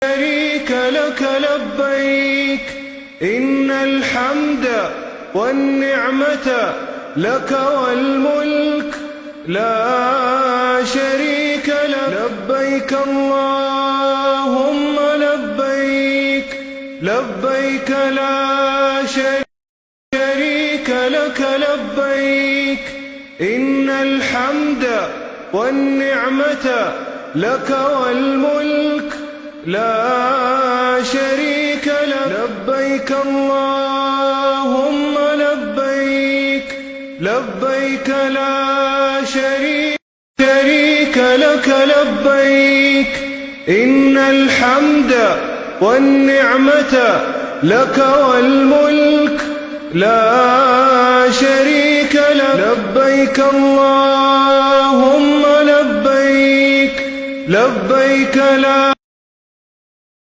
شريك لك لبيك إن الحمد والنعمة لك والملك لا شريك لك لبيك اللهم لبيك لبيك لا شريك لك لبيك إن الحمد والنعمة لك والملك لا شريك لك لبيك اللهم لبيك لبيك لا شريك لك لبيك إن الحمد والنعمة لك والملك لا شريك لك لبيك اللهم لبيك لبيك لا